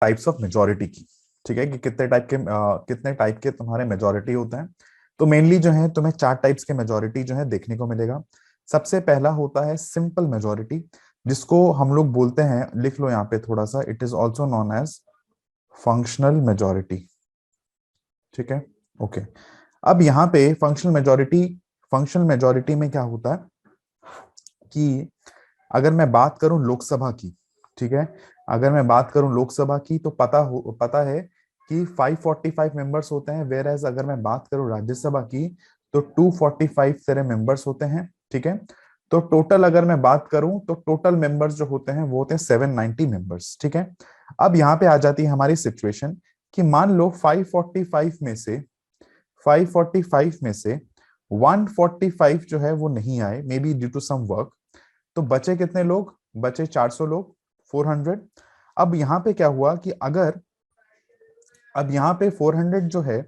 Types of majority की, ठीक है, कि कितने टाइप के तुम्हारे मेजोरिटी होते हैं। तो मेनली जो है तुम्हें 4 टाइप्स के मेजोरिटी जो है देखने को मिलेगा। सबसे पहला होता है सिंपल मेजोरिटी, जिसको हम लोग बोलते हैं, लिख लो यहाँ पे थोड़ा सा, it is also known as functional majority, ठीक है। ओके, अब यहाँ पे फंक्शनल मेजोरिटी में क्या होता है कि अगर मैं बात करूं लोकसभा की, ठीक है, अगर मैं बात करूं लोकसभा की तो पता है कि 545 मेंबर्स होते हैं, वेयर एज अगर मैं बात करूं राज्यसभा की तो 245 तेरे मेंबर्स होते हैं, ठीक है। तो टोटल अगर मैं बात करूं तो टोटल मेंबर्स जो होते हैं वो होते हैं 790 मेंबर्स, ठीक है। अब यहाँ पे आ जाती है हमारी सिचुएशन कि मान लो 545 में से 145 जो है वो नहीं आए, maybe due to some work, तो बचे कितने लोग, बचे 400 लोग, 400। अब यहाँ पे क्या हुआ कि अब यहाँ पे 400 जो है,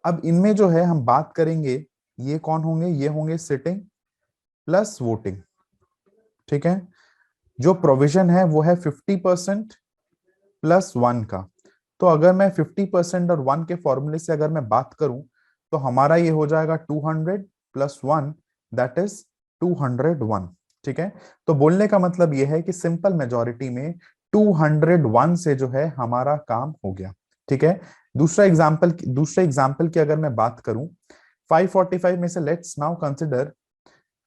अब इनमें जो है हम बात करेंगे, ये कौन होंगे, ये होंगे सिटिंग प्लस वोटिंग, ठीक है। जो प्रोविजन है वो है 50% प्लस 1 का। तो अगर मैं 50% और 1 के फॉर्मूले से अगर मैं बात करूं तो हमारा ये हो जाएगा 200 प्लस 1, दैट इज 201, ठीक है। तो बोलने का मतलब ये है कि सिंपल मेजोरिटी में 201 से जो है हमारा काम हो गया, ठीक है। दूसरे एग्जाम्पल की अगर मैं बात करूं, 545 में से लेट्स नाउ कंसिडर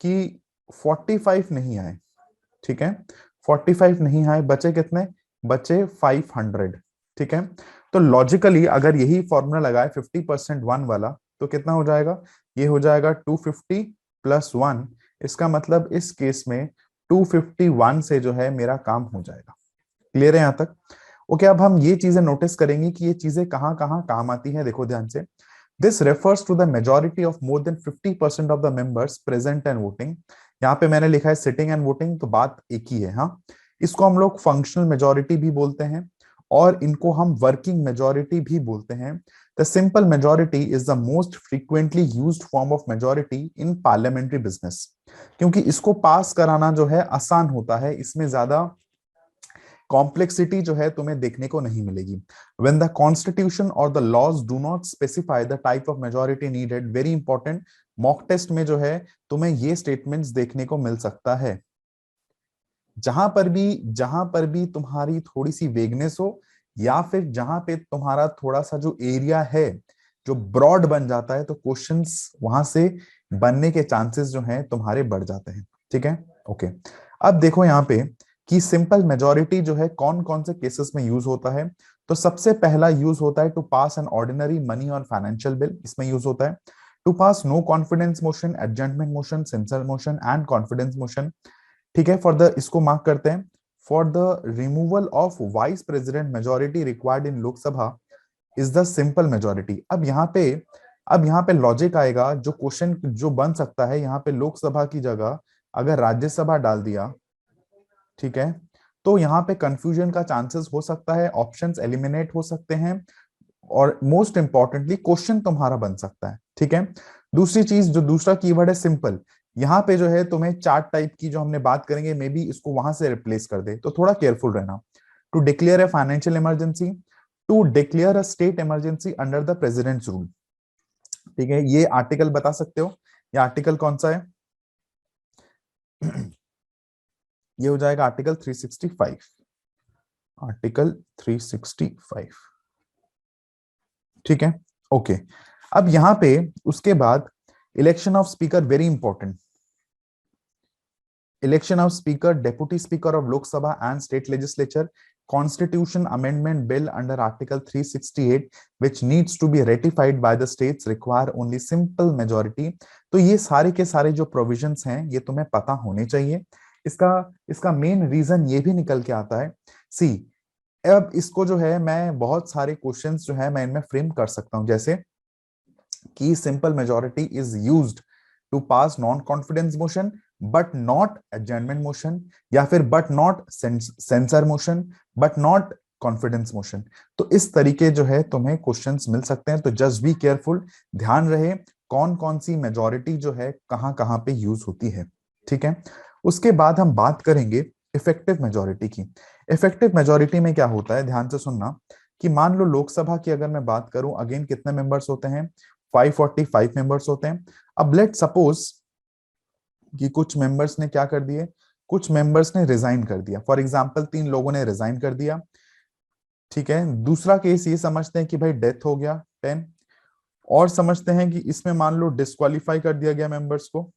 कि 45 नहीं आए, ठीक है, 45 नहीं आए, बचे कितने, बचे 500, ठीक है। तो लॉजिकली अगर यही फॉर्मूला लगाए 50% 1 वाला तो कितना हो जाएगा, ये हो जाएगा 250 प्लस 1। इसका मतलब इस केस में 251 से जो है मेरा काम हो जाएगा। क्लियर है यहां तक? ओके, अब हम ये चीजें नोटिस करेंगे कि ये चीजें कहां कहां काम आती है, देखो ध्यान से। This refers to the majority of more than 50% of the members present and voting. यहाँ पे मैंने लिखा है सिटिंग एंड वोटिंग, तो बात एक ही है, हाँ। इसको हम लोग फंक्शनल मेजोरिटी भी बोलते हैं और इनको हम वर्किंग मेजोरिटी भी बोलते हैं। The simple majority is the most frequently used form of majority in parliamentary business, क्योंकि इसको पास कराना जो है आसान होता है, इसमें ज्यादा कॉम्प्लेक्सिटी जो है तुम्हें देखने को नहीं मिलेगी। When the constitution or the laws do not specify the type of majority needed, very important, mock test में जो है तुम्हें ये स्टेटमेंट्स देखने को मिल सकता है। जहां पर भी तुम्हारी थोड़ी सी वेगनेस हो, या फिर जहां पे तुम्हारा थोड़ा सा जो एरिया है जो ब्रॉड बन जाता है, तो क्वेश्चंस वहां से बनने के चांसेस जो हैं तुम्हारे बढ़ जाते हैं, ठीक है। ओके, अब देखो यहाँ पे कि सिंपल मेजोरिटी जो है कौन कौन से केसेस में यूज होता है। तो सबसे पहला यूज होता है to pass an ordinary money और फाइनेंशियल बिल, इसमें यूज होता है। To pass no confidence motion, adjournment motion, censure motion and confidence motion, ठीक है। फॉर द, इसको मार्क करते हैं, for the removal of vice president majority required in Lok Sabha is the simple majority. अब यहाँ पे लॉजिक आएगा, जो क्वेश्चन जो बन सकता है यहाँ पे लोकसभा की जगह अगर राज्यसभा डाल दिया, ठीक है, तो यहाँ पे कंफ्यूजन का चांसेस हो सकता है, ऑप्शंस एलिमिनेट हो सकते हैं, और मोस्ट इंपॉर्टेंटली क्वेश्चन तुम्हारा बन सकता है, ठीक है। दूसरी चीज, जो दूसरा कीवर्ड है सिंपल, यहाँ पे जो है तुम्हें 4 टाइप की जो हमने बात करेंगे, मे बी इसको वहां से रिप्लेस कर दे, तो थोड़ा केयरफुल रहना। To declare a financial emergency, to declare a state emergency under the president's rule, ठीक है। ये आर्टिकल बता सकते हो, ये आर्टिकल कौन सा है? ये हो जाएगा आर्टिकल 365, आर्टिकल 365, ठीक है। ओके, अब यहां पे उसके बाद election of speaker, very important, election of speaker, deputy speaker of Lok Sabha and state legislature, constitution amendment bill under article 368 which needs to be ratified by the states require only simple majority। तो ये सारे के सारे जो provisions हैं ये तुम्हें पता होने चाहिए। इसका इसका मेन रीजन ये भी निकल के आता है, सी, अब इसको जो है मैं बहुत सारे क्वेश्चंस जो है मैं इनमें फ्रेम कर सकता हूं, जैसे कि simple majority is used to pass non confidence motion but not adjournment motion, या फिर but not censure motion but not confidence motion. तो इस तरीके जो है तुम्हें क्वेश्चंस मिल सकते हैं, तो जस्ट बी केयरफुल, ध्यान रहे कौन कौन सी मेजोरिटी जो है कहां कहां पे यूज होती है, ठीक है। उसके बाद हम बात करेंगे इफेक्टिव मेजोरिटी की। इफेक्टिव मेजोरिटी में क्या होता है, ध्यान से सुनना, कि मान लो लोकसभा की अगर मैं बात करूं, अगेन कितने मेंबर्स होते हैं, 545 मेंबर्स होते हैं। अब लेट सपोज कि कुछ मेंबर्स ने क्या कर दिए, कुछ मेंबर्स ने रिजाइन कर दिया, फॉर एग्जांपल 3 लोगों ने रिजाइन कर दिया, ठीक है। दूसरा केस ये समझते हैं कि भाई डेथ हो गया 10, और समझते हैं कि इसमें मान लो डिस्क्वालीफाई कर दिया गया मेंबर्स को,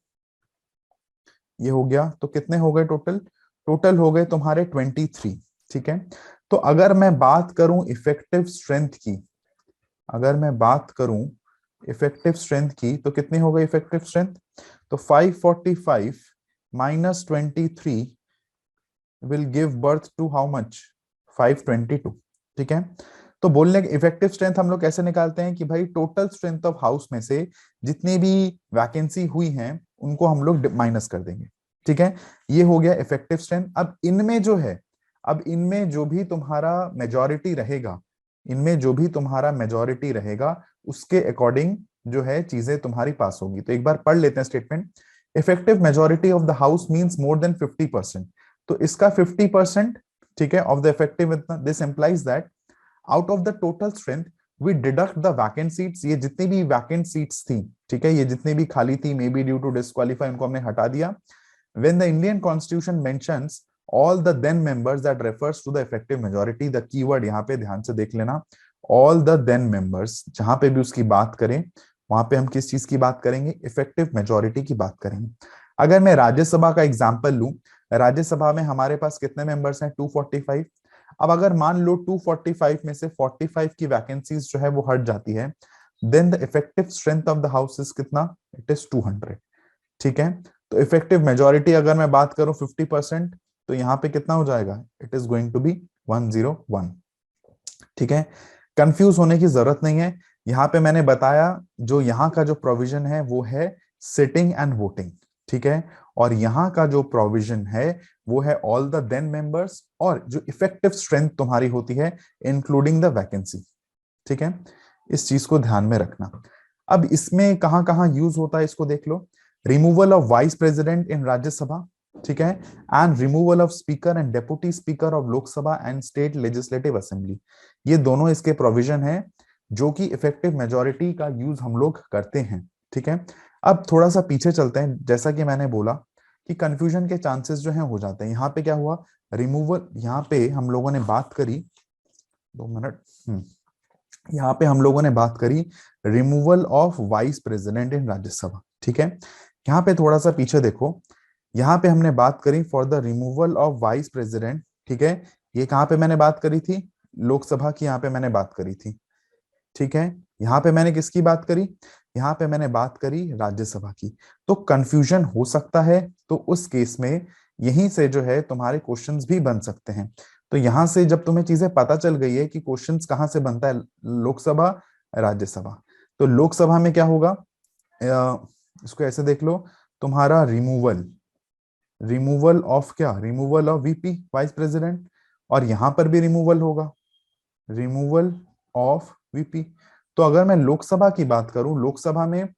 ये हो गया। तो कितने हो गए टोटल, टोटल हो गए तुम्हारे 23, ठीक है। तो अगर मैं बात करूं इफेक्टिव स्ट्रेंथ की, अगर मैं बात करूं इफेक्टिव स्ट्रेंथ की, तो कितनी हो गई इफेक्टिव स्ट्रेंथ, तो 545 minus 23 will give birth to how much, 522, ठीक है। तो बोलने के इफेक्टिव स्ट्रेंथ हम लोग कैसे निकालते हैं कि भाई टोटल स्ट्रेंथ ऑफ हाउस में से जितनी भी वैकेंसी हुई हैं उनको हम लोग माइनस कर देंगे, ठीक है। ये हो गया इफेक्टिव स्ट्रेंथ। अब इनमें जो है, अब इनमें जो भी तुम्हारा मेजॉरिटी रहेगा, इनमें जो भी तुम्हारा मेजॉरिटी रहेगा उसके अकॉर्डिंग जो है चीजें तुम्हारी पास होगी। तो एक बार पढ़ लेते हैं statement. Effective majority of the house means more than 50%। तो इसका 50%, ठीक है, of the effective, this implies that out of the total strength we deduct the vacant seats, ये जितनी भी वैकेंट सीट्स थी, ठीक है, ये जितनी भी खाली थी, maybe due to disqualify, उनको हमने हटा दिया। When the Indian constitution mentions all the then members, that refers to the effective majority. The keyword यहाँ पे ध्यान से देख लेना, ऑल द देन मेंबर्स, जहां पे भी उसकी बात करें वहां पे हम किस चीज की बात करेंगे, इफेक्टिव मेजॉरिटी की बात करेंगे। अगर मैं राज्यसभा का एग्जांपल लूं, राज्यसभा में हमारे पास कितने मेंबर्स हैं, 245। अब अगर मान लो 245 में से 45 की वैकेंसीज जो है वो हट जाती है, then the effective strength of the house is कितना, इट इज 200, ठीक है। तो इफेक्टिव मेजॉरिटी अगर मैं बात करूं 50%, तो यहाँ पे कितना हो जाएगा, it is going to be 101, ठीक है। कंफ्यूज होने की जरूरत नहीं है। यहाँ पे मैंने बताया जो यहाँ का जो प्रोविजन है वो है सिटिंग एंड वोटिंग, ठीक है। और यहाँ का जो प्रोविजन है वो है ऑल द देन मेंबर्स, और जो इफेक्टिव स्ट्रेंथ तुम्हारी होती है इंक्लूडिंग द वैकेंसी, ठीक है। इस चीज को ध्यान में रखना। अब इसमें कहां कहां यूज होता है इसको देख लो। Removal of vice president in Rajya Sabha, ठीक है, and removal of speaker and deputy speaker of Lok Sabha and state legislative assembly, ये दोनों इसके प्रोविजन है जो कि इफेक्टिव मेजॉरिटी का यूज हम लोग करते हैं, ठीक है। अब थोड़ा सा पीछे चलते हैं, जैसा कि मैंने बोला कि कंफ्यूजन के चांसेस जो है हो जाते हैं। यहाँ पे क्या हुआ, रिमूवल, यहाँ पे हम लोगों ने बात करी, 2 मिनट, यहाँ पे हम लोगों ने बात करी removal of vice president in Rajya Sabha, ठीक है। यहाँ पे थोड़ा सा पीछे देखो, यहाँ पे हमने बात करी for the removal of vice president, ठीक है। ये कहाँ पे मैंने बात करी थी, लोकसभा की यहाँ पे मैंने बात करी थी, ठीक है। यहाँ पे मैंने किसकी बात करी, यहाँ पे मैंने बात करी राज्यसभा की। तो कंफ्यूजन हो सकता है, तो उस केस में यहीं से जो है तुम्हारे क्वेश्चंस भी बन सकते हैं। तो यहां से जब तुम्हें चीजें पता चल गई है कि क्वेश्चंस कहाँ से बनता है, लोकसभा, राज्यसभा, तो लोकसभा में क्या होगा, इसको ऐसे देख लो, तुम्हारा रिमूवल, रिमूवल ऑफ क्या, removal of VP vice president, और यहां पर भी रिमूवल होगा, रिमूवल ऑफ वीपी। तो अगर मैं लोकसभा की बात करूं, लोकसभा में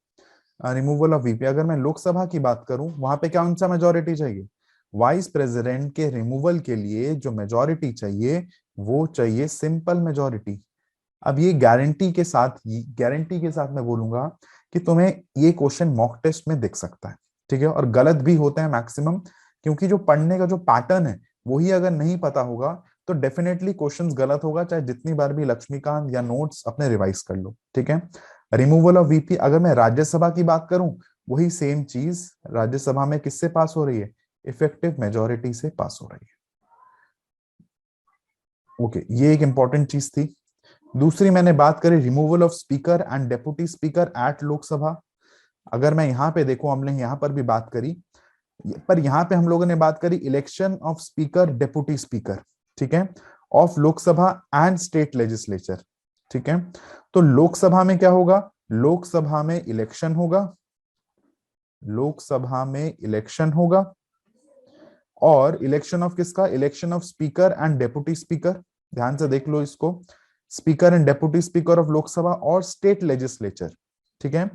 रिमूवल ऑफ वीपी, अगर मैं लोकसभा की बात करूं वहां पे क्या सा मेजोरिटी चाहिए, वाइस प्रेसिडेंट के रिमूवल के लिए जो मेजोरिटी चाहिए वो चाहिए सिंपल मेजोरिटी। अब ये गारंटी के साथ मैं बोलूंगा कि तुम्हें ये क्वेश्चन मॉक टेस्ट में दिख सकता है, ठीक है, और गलत भी होते हैं मैक्सिमम, क्योंकि जो पढ़ने का जो पैटर्न है वही अगर नहीं पता होगा तो डेफिनेटली क्वेश्चंस गलत होगा, चाहे जितनी बार भी लक्ष्मीकांत या नोट्स अपने रिवाइज कर लो, ठीक है। रिमूवल ऑफ वीपी, अगर मैं राज्यसभा की बात करूं, वही सेम चीज राज्यसभा में किससे पास हो रही है, इफेक्टिव मेजोरिटी से पास हो रही है। ओके, ये एक इंपॉर्टेंट चीज थी। दूसरी मैंने बात करी removal of speaker and deputy speaker at Lok Sabha. अगर मैं यहाँ पे देखो, हमने यहाँ पर भी बात करी, पर यहाँ पे हम लोगों ने बात करी election of speaker deputy speaker, ठीक है, of Lok Sabha and state legislature, ठीक है। तो लोकसभा में क्या होगा, लोकसभा में इलेक्शन होगा, लोकसभा में इलेक्शन होगा, और इलेक्शन ऑफ किसका, election of speaker and deputy speaker, ध्यान से देख लो इसको, speaker and deputy speaker of Lok Sabha और स्टेट लेजिस्लेचर, ठीक है।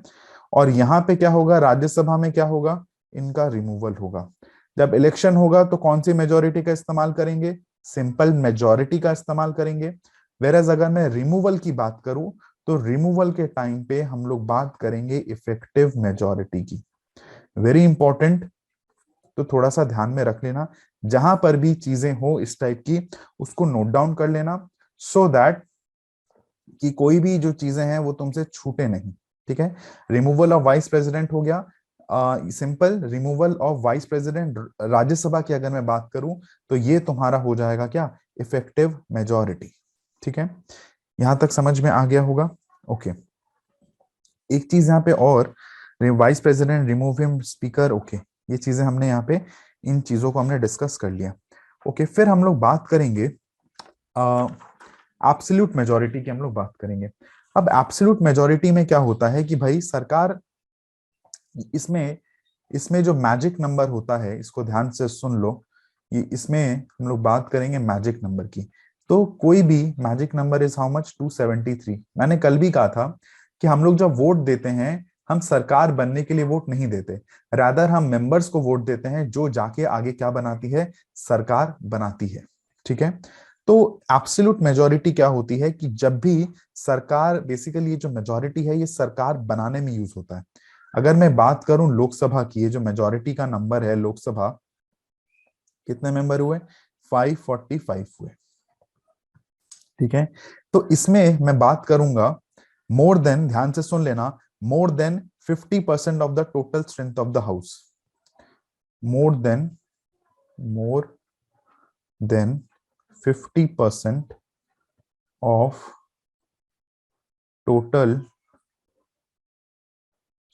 और यहां पे क्या होगा, राज्यसभा में क्या होगा, इनका रिमूवल होगा। जब इलेक्शन होगा तो कौन सी मेजोरिटी का इस्तेमाल करेंगे, सिंपल मेजॉरिटी का इस्तेमाल करेंगे। वेरएज अगर मैं रिमूवल की बात करूं तो रिमूवल के टाइम पे हम लोग बात करेंगे इफेक्टिव मेजॉरिटी की। वेरी इंपॉर्टेंट, तो थोड़ा सा ध्यान में रख लेना, जहां पर भी चीजें हो इस टाइप की उसको नोट डाउन कर लेना, सो दैट कि कोई भी जो चीजें हैं वो तुमसे छूटे नहीं। ठीक है, रिमूवल ऑफ वाइस प्रेसिडेंट हो गया, simple removal of vice president. Rajya Sabha की अगर मैं बात करूं तो ये तुम्हारा हो जाएगा क्या, इफेक्टिव मेजॉरिटी। ठीक है, यहां तक समझ में आ गया होगा। ओके, एक चीज यहाँ पे और, vice president remove him speaker, okay, ये चीजें हमने यहाँ पे इन चीजों को हमने डिस्कस कर लिया। ओके, फिर हम लोग बात करेंगे एब्सोल्यूट मेजॉरिटी की, हम लोग बात करेंगे। अब एब्सोल्यूट मेजॉरिटी में क्या होता है कि भाई सरकार, इसमें इसमें जो मैजिक नंबर होता है, इसको ध्यान से सुन लो, ये इसमें हम लोग बात करेंगे मैजिक नंबर की। तो कोई भी magic number is how much, 273। मैंने कल भी कहा था कि हम लोग जब वोट देते हैं, हम सरकार बनने के लिए वोट नहीं देते, रादर हम मेंबर्स को वोट देते हैं जो जाके आगे क्या बनाती है, सरकार बनाती है। ठीक है, तो एब्सोल्यूट मेजॉरिटी क्या होती है कि जब भी सरकार, बेसिकली ये जो मेजॉरिटी है ये सरकार बनाने में यूज होता है। अगर मैं बात करूं लोकसभा की, ये जो मेजॉरिटी का नंबर है लोकसभा, कितने मेंबर हुए, 545 हुए। ठीक है, तो इसमें मैं बात करूंगा मोर देन, ध्यान से सुन लेना, मोर than 50% of the total strength of the house, more than 50% of total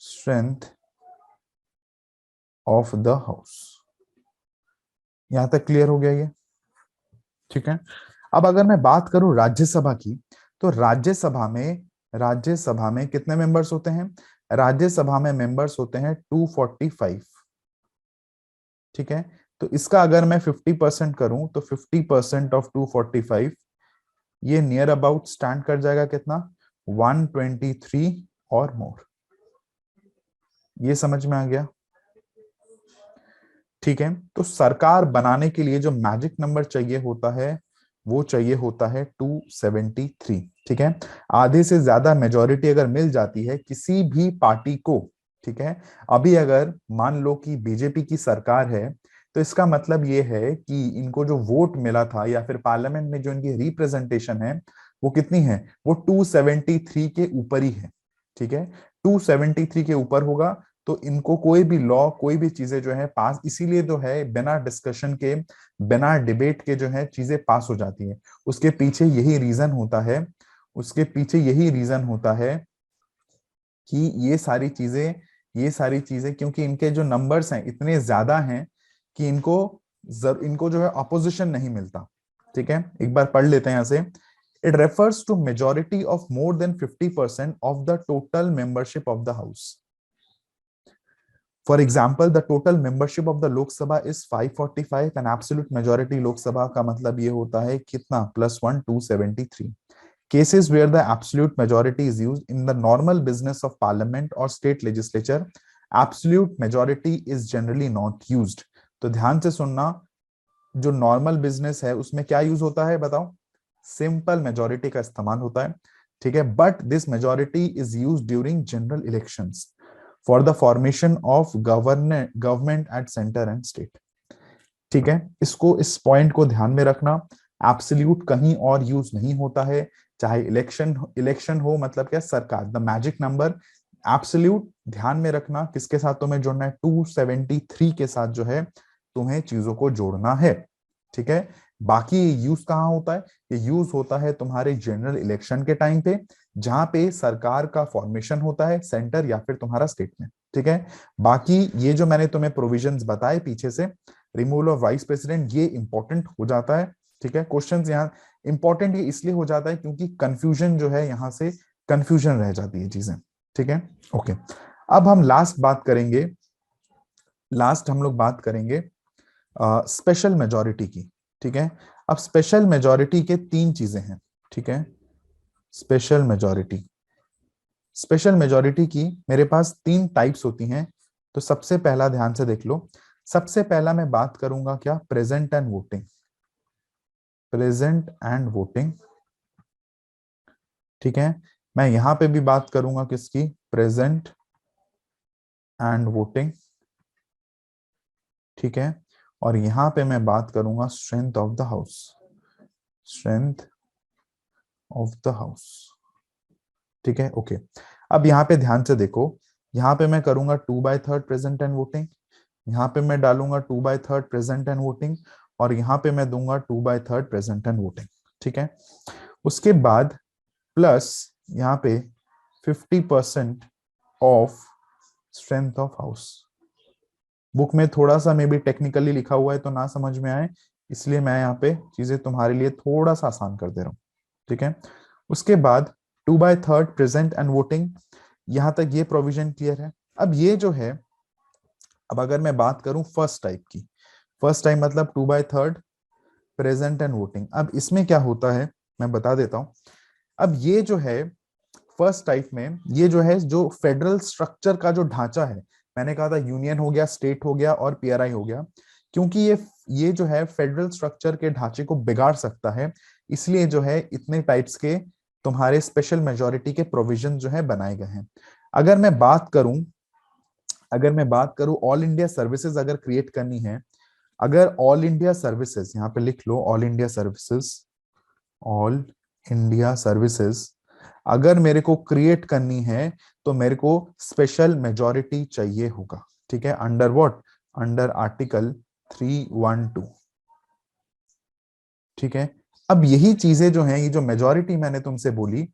strength of the house. यहां तक क्लियर हो गया ये? ठीक है, अब अगर मैं बात करूं राज्यसभा की, तो राज्यसभा में कितने मेंबर्स होते हैं, राज्यसभा में मेंबर्स होते हैं 245। ठीक है, तो इसका अगर मैं 50% करूं तो 50% ऑफ 245, ये नियर अबाउट स्टैंड कर जाएगा कितना, 123 और मोर। ये समझ में आ गया? ठीक है, तो सरकार बनाने के लिए जो मैजिक नंबर चाहिए होता है वो चाहिए होता है 273। ठीक है, आधे से ज्यादा मेजॉरिटी अगर मिल जाती है किसी भी पार्टी को, ठीक है, अभी अगर मान लो कि बीजेपी की सरकार है, तो इसका मतलब ये है कि इनको जो वोट मिला था या फिर पार्लियामेंट में जो इनकी रिप्रेजेंटेशन है वो कितनी है, वो 273 के ऊपर ही है। ठीक है, 273 के ऊपर होगा तो इनको कोई भी लॉ, कोई भी चीजें जो है पास, इसीलिए जो है बिना डिस्कशन के, बिना डिबेट के जो है चीजें पास हो जाती है। उसके पीछे यही रीजन होता है, उसके पीछे यही रीजन होता है कि ये सारी चीजें क्योंकि इनके जो नंबर्स हैं इतने ज्यादा हैं कि इनको जो है अपोजिशन नहीं मिलता। ठीक है, एक बार पढ़ लेते हैं यहां से। It refers to majority of more than 50% of the total membership of the house. For example, the total membership of the Lok Sabha is 545 and absolute majority Lok Sabha का मतलब ये होता है कितना, +1 273. Cases where the absolute majority is used in the normal business of parliament or state legislature, absolute majority is generally not used. तो ध्यान से सुनना, जो नॉर्मल बिजनेस है उसमें क्या यूज होता है बताओ, सिंपल मेजोरिटी का इस्तेमाल होता है। ठीक है, but this majority is use during general elections for the formation of government at centre and state. ठीक है, इस पॉइंट को ध्यान में रखना, एब्सोल्यूट कहीं और यूज नहीं होता है, चाहे इलेक्शन हो, मतलब क्या, सरकार, द मैजिक नंबर एब्सोल्यूट। ध्यान में रखना किसके साथ तुम्हें जोड़ना है, 273 के साथ जो है तुम्हें चीजों को जोड़ना है। ठीक है, बाकी यूज कहाँ होता है, ये यूज होता है तुम्हारे जनरल इलेक्शन के टाइम पे, जहां पे सरकार का फॉर्मेशन होता है सेंटर या फिर तुम्हारा स्टेट में। ठीक है, बाकी ये जो मैंने तुम्हें प्रोविजंस बताए पीछे से, रिमूवल ऑफ वाइस प्रेसिडेंट, ये इंपॉर्टेंट हो जाता है। ठीक है, क्वेश्चंस यहाँ इंपॉर्टेंट ये इसलिए हो जाता है क्योंकि कंफ्यूजन जो है, यहाँ से कंफ्यूजन रह जाती है चीजें। ठीक है, ओके, अब हम लास्ट हम लोग बात करेंगे स्पेशल मेजॉरिटी की। ठीक है, अब स्पेशल मेजॉरिटी के 3 चीजें हैं। ठीक है, स्पेशल मेजॉरिटी की मेरे पास 3 टाइप्स होती हैं। तो सबसे पहला ध्यान से देख लो, सबसे पहला मैं बात करूंगा क्या, present and voting. Present and voting, ठीक है। मैं यहां पे भी बात करूंगा किसकी, प्रेजेंट एंड वोटिंग, ठीक है। और यहां पे मैं बात करूंगा strength of the house, strength of the house, ठीक है। ओके, अब यहाँ पे ध्यान से देखो, यहाँ पे मैं करूंगा 2/3 प्रेजेंट एंड वोटिंग, यहाँ पे मैं डालूंगा 2/3 प्रेजेंट एंड वोटिंग, और यहाँ पे मैं दूंगा 2/3 प्रेजेंट एंड वोटिंग, ठीक है। उसके बाद प्लस यहाँ पे 50% of strength of house. Book में थोड़ा सा मे बी टेक्निकली लिखा हुआ है तो ना समझ में आए, इसलिए मैं यहाँ पे चीजें तुम्हारे लिए थोड़ा सा आसान कर दे रहा हूँ, ठीक है। उसके बाद 2/3 प्रेजेंट एंड वोटिंग, यहां तक ये प्रोविजन क्लियर है। अब ये जो है, अब अगर मैं बात करूं फर्स्ट टाइप की, फर्स्ट टाइप मतलब 2/3 प्रेजेंट एंड वोटिंग, अब इसमें क्या होता है मैं बता देता हूं। अब ये जो है फर्स्ट टाइप में, ये जो है जो फेडरल स्ट्रक्चर का जो ढांचा है, मैंने कहा था यूनियन हो गया, स्टेट हो गया और पीआरआई हो गया, क्योंकि ये जो है फेडरल स्ट्रक्चर के ढांचे को बिगाड़ सकता है, इसलिए जो है इतने टाइप्स के तुम्हारे स्पेशल मेजोरिटी के प्रोविजन जो है बनाए गए हैं। अगर मैं बात करूं, अगर मैं बात करूं ऑल इंडिया सर्विसेज अगर क्रिएट करनी है, अगर ऑल इंडिया सर्विसेज, यहां पे लिख लो all India services, all India services अगर मेरे को क्रिएट करनी है तो मेरे को स्पेशल मेजॉरिटी चाहिए होगा, ठीक है। अंडर व्हाट, अंडर आर्टिकल 312, ठीक है। अब यही चीजें जो हैं, ये जो मेजॉरिटी मैंने तुमसे बोली,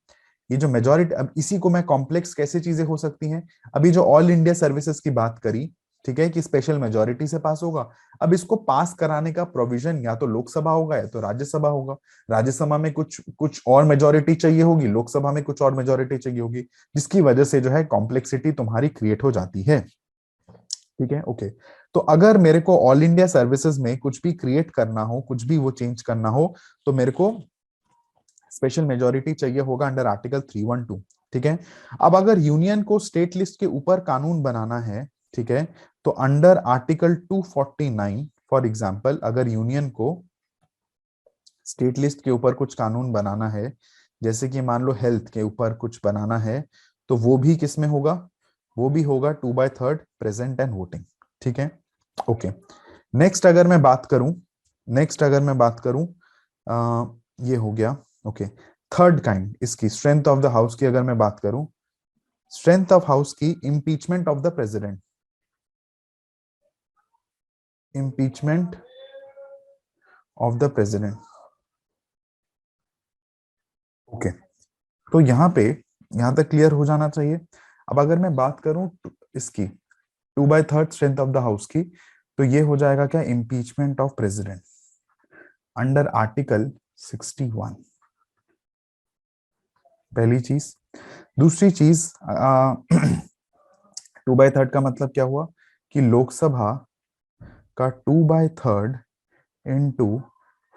ये जो मेजॉरिटी, अब इसी को मैं कॉम्प्लेक्स कैसे चीजें हो सकती हैं, अभी जो ऑल इंडिया सर्विसेज की बात करी, ठीक है, कि स्पेशल मेजॉरिटी से पास होगा। अब इसको पास कराने का प्रोविजन या तो लोकसभा होगा या तो राज्यसभा होगा। राज्यसभा में कुछ कुछ और मेजॉरिटी चाहिए होगी, लोकसभा में कुछ और मेजॉरिटी चाहिए होगी, जिसकी वजह से जो है कॉम्प्लेक्सिटी तुम्हारी क्रिएट हो जाती है, ठीक है। ओके, तो अगर मेरे को ऑल इंडिया सर्विसेज में कुछ भी क्रिएट करना हो, कुछ भी वो चेंज करना हो, तो मेरे को स्पेशल मेजॉरिटी चाहिए होगा अंडर आर्टिकल 312, ठीक है। अब अगर यूनियन को स्टेट लिस्ट के ऊपर कानून बनाना है, ठीक है, तो अंडर आर्टिकल 249 फॉर एग्जांपल, अगर यूनियन को स्टेट लिस्ट के ऊपर कुछ कानून बनाना है, जैसे कि मान लो हेल्थ के ऊपर कुछ बनाना है, तो वो भी किस में होगा, वो भी होगा 2/3 प्रेजेंट एंड वोटिंग, ठीक है। ओके, नेक्स्ट अगर मैं बात करूं, नेक्स्ट अगर मैं बात करूं, ये हो गया। ओके, थर्ड काइंड इसकी स्ट्रेंथ ऑफ द हाउस की अगर मैं बात करूं, स्ट्रेंथ ऑफ हाउस की impeachment of the president, impeachment of the president. Okay, तो यहां पे, यहां तक क्लियर हो जाना चाहिए। अब अगर मैं बात करूं इसकी 2/3 स्ट्रेंथ ऑफ द हाउस की, तो ये हो जाएगा क्या, impeachment of president under article 61, पहली चीज। दूसरी चीज, 2/3 का मतलब क्या हुआ कि लोकसभा का 2/3 इंटू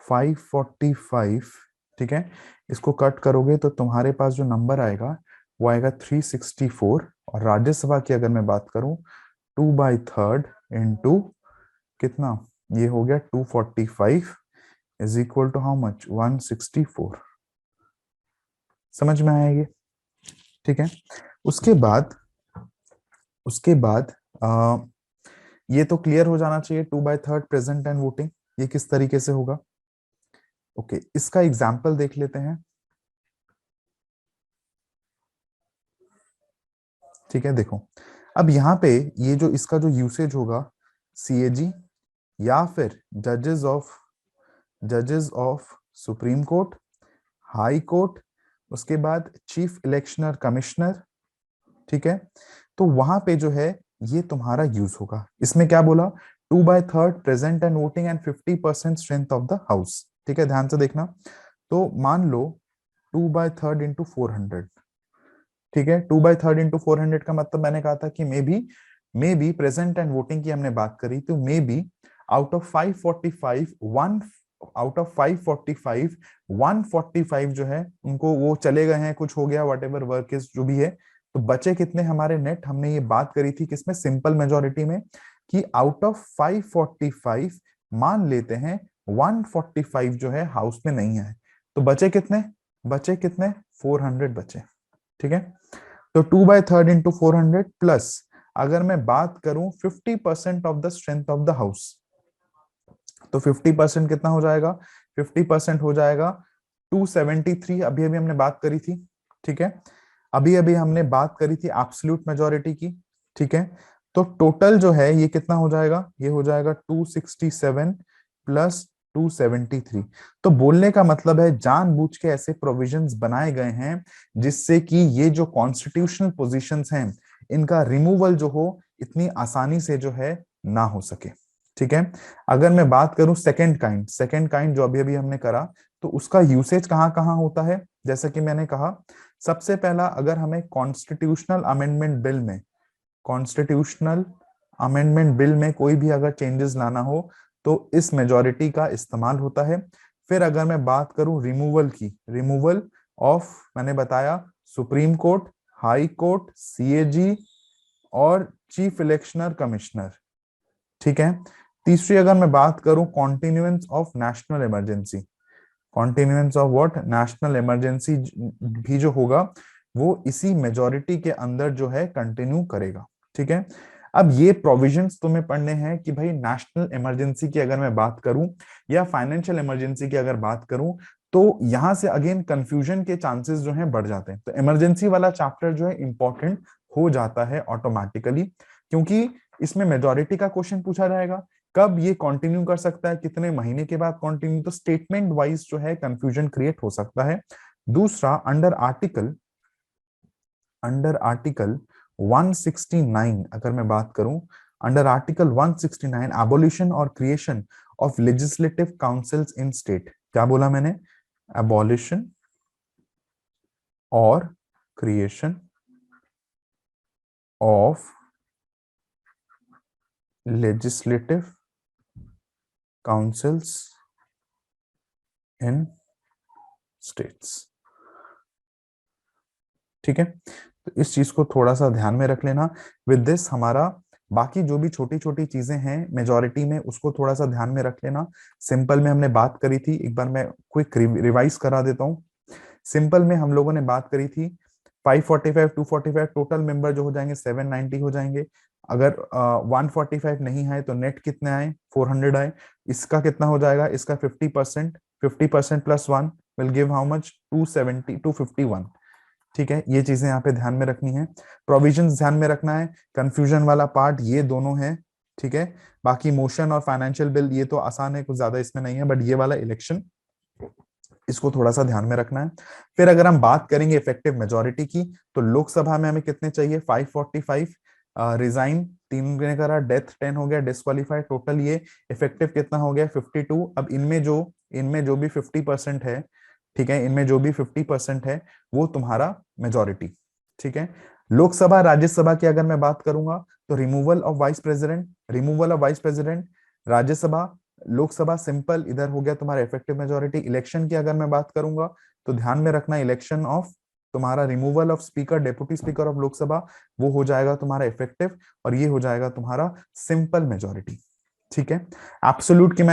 545, ठीक है, इसको कट करोगे तो तुम्हारे पास जो नंबर आएगा वो आएगा 364। और राज्यसभा की अगर मैं बात करूं, 2/3 इंटू कितना, ये हो गया 245 is equal to how much, 164। समझ में आया ये, ठीक है। उसके बाद, उसके बाद ये तो क्लियर हो जाना चाहिए 2/3 प्रेजेंट एंड वोटिंग ये किस तरीके से होगा। ओके, इसका एग्जाम्पल देख लेते हैं, ठीक है। देखो, अब यहाँ पे ये जो इसका जो यूसेज होगा, सीएजी या फिर जजेस of supreme Court, High court, उसके बाद चीफ इलेक्शनर कमिश्नर, ठीक है। तो वहां पे जो है ये तुम्हारा यूज होगा। इसमें क्या बोला, 2/3 present and voting and 50% strength of the house, ठीक है, ध्यान से देखना। तो मान लो 2/3 इंटू 400, ठीक है। 2/3 इंटू 400 का मतलब मैंने कहा था कि may be present and voting की हमने बात करी, तो may be out of 545 one, out of 545 145 जो है उनको वो चले गए हैं, कुछ हो गया, वट एवर वर्क इज जो भी है, तो बचे कितने हमारे नेट। हमने ये बात करी थी किसमें, सिंपल मेजोरिटी में, कि आउट ऑफ 545 मान लेते हैं 145 जो है हाउस में नहीं आए, तो बचे कितने? 400 बचे। ठीक है, तो 2/3 इंटू 400 प्लस, अगर मैं बात करूं 50% of the strength of the house, तो 50% कितना हो जाएगा? 50% हो जाएगा 273। अभी अभी हमने बात करी थी, ठीक है, अभी अभी हमने बात करी थी एब्सोल्यूट मेजोरिटी की। ठीक है, तो टोटल जो है ये कितना हो जाएगा? ये हो जाएगा 267 प्लस 273। तो बोलने का मतलब है जानबूझ के ऐसे प्रोविजंस बनाए गए हैं जिससे कि ये जो कॉन्स्टिट्यूशनल पोजीशंस हैं इनका रिमूवल जो हो इतनी आसानी से जो है ना हो सके। ठीक है, अगर मैं बात करूं सेकंड काइंड जो अभी अभी हमने करा, तो उसका यूसेज कहाँ कहाँ होता है? जैसा कि मैंने कहा, सबसे पहला, अगर हमें कॉन्स्टिट्यूशनल अमेंडमेंट बिल में कोई भी अगर चेंजेस लाना हो तो इस मेजॉरिटी का इस्तेमाल होता है। फिर अगर मैं बात करूं रिमूवल ऑफ, मैंने बताया Supreme Court, High Court, CAG और चीफ इलेक्शनर कमिश्नर। ठीक है, तीसरी अगर मैं बात करूं continuance of national emergency, continuance of what? National emergency भी जो होगा वो इसी मेजॉरिटी के अंदर जो है कंटिन्यू करेगा। ठीक है, अब ये प्रोविजंस तुम्हें पढ़ने हैं कि भाई नेशनल इमरजेंसी की अगर मैं बात करूं या फाइनेंशियल इमरजेंसी की अगर बात करूं, तो यहां से अगेन कंफ्यूजन के चांसेस जो हैं बढ़ जाते हैं। तो इमरजेंसी वाला चैप्टर जो है इंपॉर्टेंट हो जाता है ऑटोमेटिकली, क्योंकि इसमें मेजॉरिटी का क्वेश्चन पूछा जाएगा, कब ये कंटिन्यू कर सकता है, कितने महीने के बाद कंटिन्यू, तो स्टेटमेंट वाइज जो है कंफ्यूजन क्रिएट हो सकता है। दूसरा, अंडर आर्टिकल 169 अगर मैं बात करूं, अंडर आर्टिकल 169 एबोलिशन और creation of legislative councils in state, क्या बोला मैंने? एबॉलिशन और creation of legislative councils in states. ठीक है, तो इस चीज को थोड़ा सा ध्यान में रख लेना। विद दिस हमारा बाकी जो भी छोटी छोटी चीजें हैं मेजॉरिटी में उसको थोड़ा सा ध्यान में रख लेना। सिंपल में हमने बात करी थी, एक बार मैं क्विक रिवाइज करा देता हूँ। सिंपल में हम लोगों ने बात करी थी 545 245 टोटल मेंबर जो हो जाएंगे 790 हो जाएंगे। अगर 145 नहीं आए तो नेट कितने आए? 400 आए। इसका कितना हो जाएगा? इसका 50%, 50% plus 1 will give how much? 270 251। ठीक है, ये चीजें यहाँ पे ध्यान में रखनी है। प्रोविजंस ध्यान में रखना है, कंफ्यूजन वाला पार्ट ये दोनों है। ठीक है, बाकी मोशन और फाइनेंशियल बिल ये तो आसान है, कुछ ज्यादा इसमें नहीं है, बट ये वाला इलेक्शन इसको थोड़ा सा ध्यान में रखना है। फिर अगर हम बात करेंगे इफेक्टिव मेजोरिटी की, तो लोकसभा में हमें कितने चाहिए? 545। रिजाइन 3 ने करा, डेथ 10 हो गया, डिस्क्वालीफाइड, टोटल ये इफेक्टिव कितना हो गया? 52। अब इनमें जो भी 50% है, ठीक है, इनमें जो भी 50% है वो तुम्हारा मेजोरिटी। ठीक है, लोकसभा राज्यसभा की अगर मैं बात करूंगा तो removal of vice president, Rajya Sabha, Lok Sabha simple इधर हो गया तुम्हारा इफेक्टिव मेजोरिटी। इलेक्शन की अगर मैं बात करूंगा तो ध्यान में रखना, इलेक्शन ऑफ तुम्हारा removal of speaker, deputy speaker of Lok Sabha, वो हो जाएगा तुम्हारा इफेक्टिव, और ये हो जाएगा तुम्हारा सिंपल मेजोरिटी। ठीक है, एब्सोल्यूट की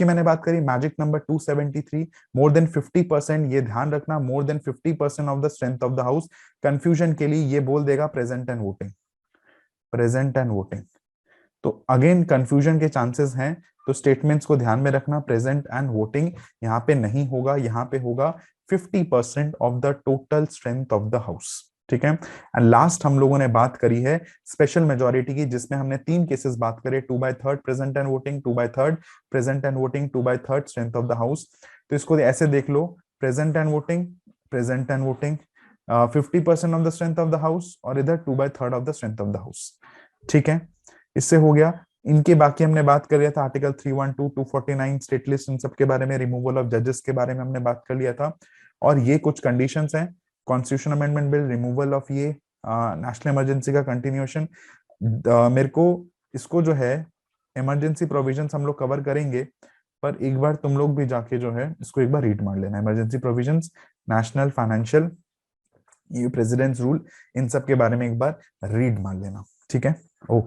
मैंने बात करी, मैजिक नंबर 273, मोर देन 50%, ये ध्यान रखना, मोर than 50% of the strength of the house. Confusion के लिए ये बोल देगा प्रेजेंट एंड वोटिंग, तो अगेन कंफ्यूजन के चांसेस हैं, तो स्टेटमेंट्स को ध्यान में रखना, प्रेजेंट एंड वोटिंग यहाँ पे नहीं होगा, यहाँ पे होगा 50% of the total strength of the house. ठीक है, एंड लास्ट हम लोगों ने बात करी है स्पेशल मेजोरिटी की, जिसमें हमने 3 केसेस बात करे, 2/3 present and voting, 2/3 present and voting, 2/3 strength of the house. तो इसको ऐसे देख लो, present and voting 50% of the strength of the house, और इधर 2/3 of the strength of the house. ठीक है, इससे हो गया। इनके बाकी हमने बात कर लिया था, आर्टिकल 312 249 स्टेट लिस्ट, इन सब के बारे में, रिमूवल ऑफ जजेस के बारे में हमने बात कर लिया था। और ये कुछ कंडीशंस हैं, constitution amendment bill, removal of ये नेशनल इमरजेंसी का कंटिन्यूएशन। मेरे को इसको जो है इमरजेंसी प्रोविजंस हम लोग कवर करेंगे, पर एक बार तुम लोग भी जाके जो है इसको एक बार रीड मार लेना, इमरजेंसी प्रोविजंस, नेशनल फाइनेंशियल, ये प्रेसिडेंट्स रूल, इन सब के बारे में एक बार रीड मार लेना। ठीक है, ओके।